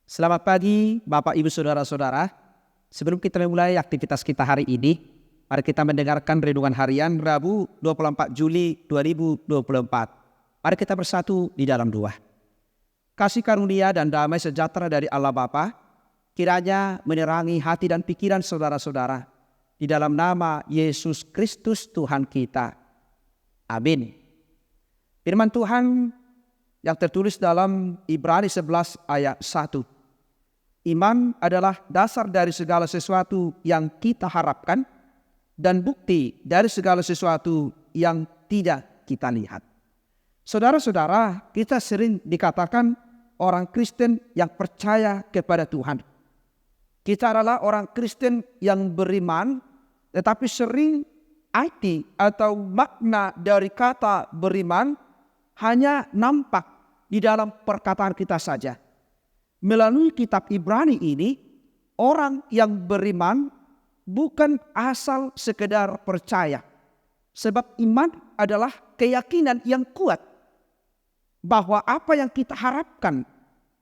Selamat pagi Bapak Ibu Saudara-saudara. Sebelum kita memulai aktivitas kita hari ini, mari kita mendengarkan renungan harian Rabu 24 Juli 2024. Mari kita bersatu di dalam doa. Kasih karunia dan damai sejahtera dari Allah Bapa kiranya menerangi hati dan pikiran saudara-saudara di dalam nama Yesus Kristus Tuhan kita. Amin. Firman Tuhan yang tertulis dalam Ibrani 11 ayat 1. Iman adalah dasar dari segala sesuatu yang kita harapkan dan bukti dari segala sesuatu yang tidak kita lihat. Saudara-saudara, kita sering dikatakan orang Kristen yang percaya kepada Tuhan. Kita adalah orang Kristen yang beriman, tetapi sering arti atau makna dari kata beriman hanya nampak di dalam perkataan kita saja. Melalui kitab Ibrani ini, orang yang beriman bukan asal sekedar percaya. Sebab iman adalah keyakinan yang kuat bahwa apa yang kita harapkan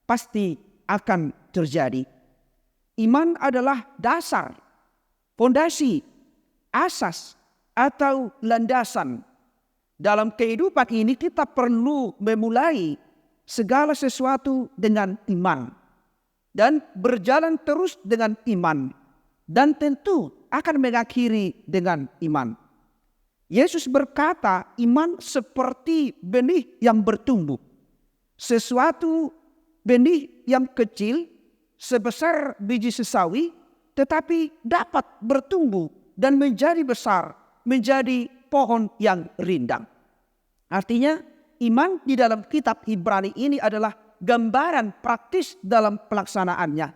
pasti akan terjadi. Iman adalah dasar, fondasi, asas, atau landasan. Dalam kehidupan ini kita perlu memulai segala sesuatu dengan iman dan berjalan terus dengan iman dan tentu akan mengakhiri dengan iman. Yesus berkata, iman seperti benih yang bertumbuh. Sesuatu benih yang kecil sebesar biji sesawi tetapi dapat bertumbuh dan menjadi besar, menjadi pohon yang rindang. Artinya, iman di dalam kitab Ibrani ini adalah gambaran praktis dalam pelaksanaannya,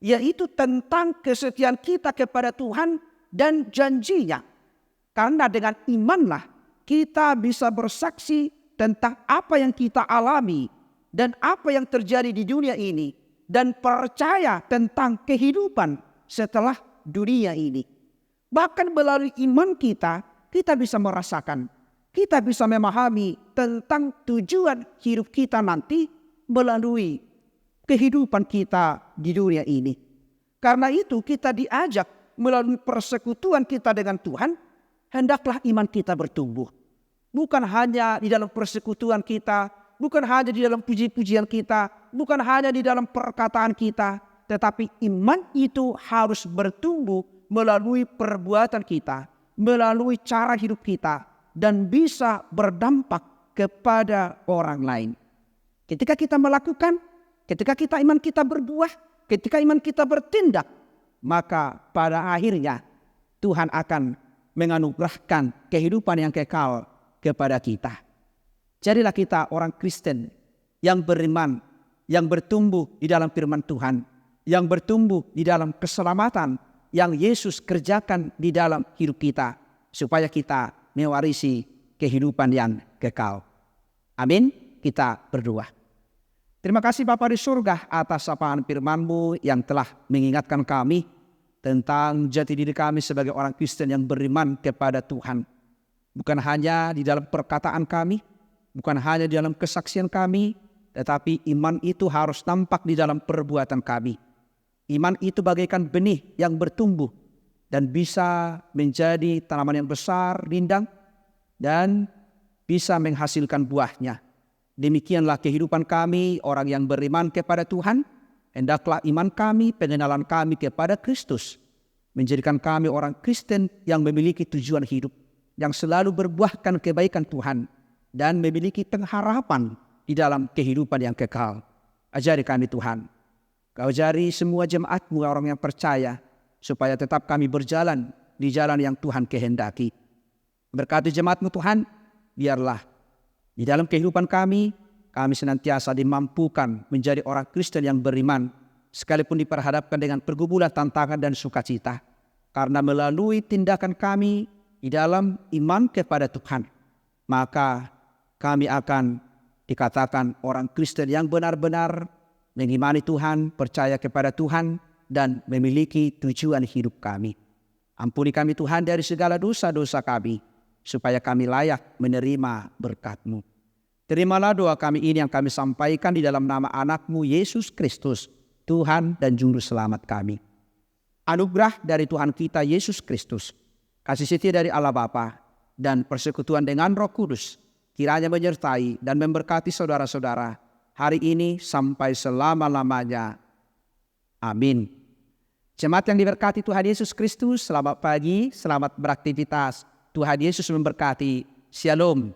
yaitu tentang kesetiaan kita kepada Tuhan dan janjinya. Karena dengan imanlah kita bisa bersaksi tentang apa yang kita alami dan apa yang terjadi di dunia ini, dan percaya tentang kehidupan setelah dunia ini. Bahkan melalui iman kita bisa merasakan, kita bisa memahami tentang tujuan hidup kita nanti melalui kehidupan kita di dunia ini. Karena itu kita diajak melalui persekutuan kita dengan Tuhan, hendaklah iman kita bertumbuh. Bukan hanya di dalam persekutuan kita, bukan hanya di dalam puji-pujian kita, bukan hanya di dalam perkataan kita, tetapi iman itu harus bertumbuh melalui perbuatan kita, melalui cara hidup kita, dan bisa berdampak kepada orang lain. Ketika kita melakukan, ketika iman kita berbuah, ketika iman kita bertindak, maka pada akhirnya Tuhan akan menganugerahkan kehidupan yang kekal kepada kita. Jadilah kita orang Kristen yang beriman, yang bertumbuh di dalam firman Tuhan, yang bertumbuh di dalam keselamatan yang Yesus kerjakan di dalam hidup kita, supaya kita mewarisi kehidupan yang kekal. Amin. Kita berdoa. Terima kasih Bapa di surga atas sapaan firman-Mu yang telah mengingatkan kami tentang jati diri kami sebagai orang Kristen yang beriman kepada Tuhan. Bukan hanya di dalam perkataan kami, bukan hanya di dalam kesaksian kami, tetapi iman itu harus nampak di dalam perbuatan kami. Iman itu bagaikan benih yang bertumbuh dan bisa menjadi tanaman yang besar, rindang, dan bisa menghasilkan buahnya. Demikianlah kehidupan kami, orang yang beriman kepada Tuhan. Hendaklah iman kami, pengenalan kami kepada Kristus, menjadikan kami orang Kristen yang memiliki tujuan hidup, yang selalu berbuahkan kebaikan Tuhan, dan memiliki pengharapan di dalam kehidupan yang kekal. Ajari kami Tuhan. Kau ajari semua jemaat-Mu orang yang percaya, supaya tetap kami berjalan di jalan yang Tuhan kehendaki. Berkati jemaat-Mu Tuhan, biarlah di dalam kehidupan kami senantiasa dimampukan menjadi orang Kristen yang beriman, sekalipun diperhadapkan dengan pergumulan, tantangan, dan sukacita. Karena melalui tindakan kami di dalam iman kepada Tuhan, maka kami akan dikatakan orang Kristen yang benar-benar mengimani Tuhan, percaya kepada Tuhan, dan memiliki tujuan hidup kami. Ampuni kami Tuhan dari segala dosa-dosa kami, supaya kami layak menerima berkat-Mu. Terimalah doa kami ini yang kami sampaikan di dalam nama anak-Mu Yesus Kristus, Tuhan dan Juru Selamat kami. Anugerah dari Tuhan kita Yesus Kristus, kasih setia dari Allah Bapa, dan persekutuan dengan Roh Kudus, kiranya menyertai dan memberkati saudara-saudara hari ini sampai selama-lamanya. Amin. Jemaat yang diberkati Tuhan Yesus Kristus, selamat pagi, selamat beraktivitas. Tuhan Yesus memberkati. Shalom.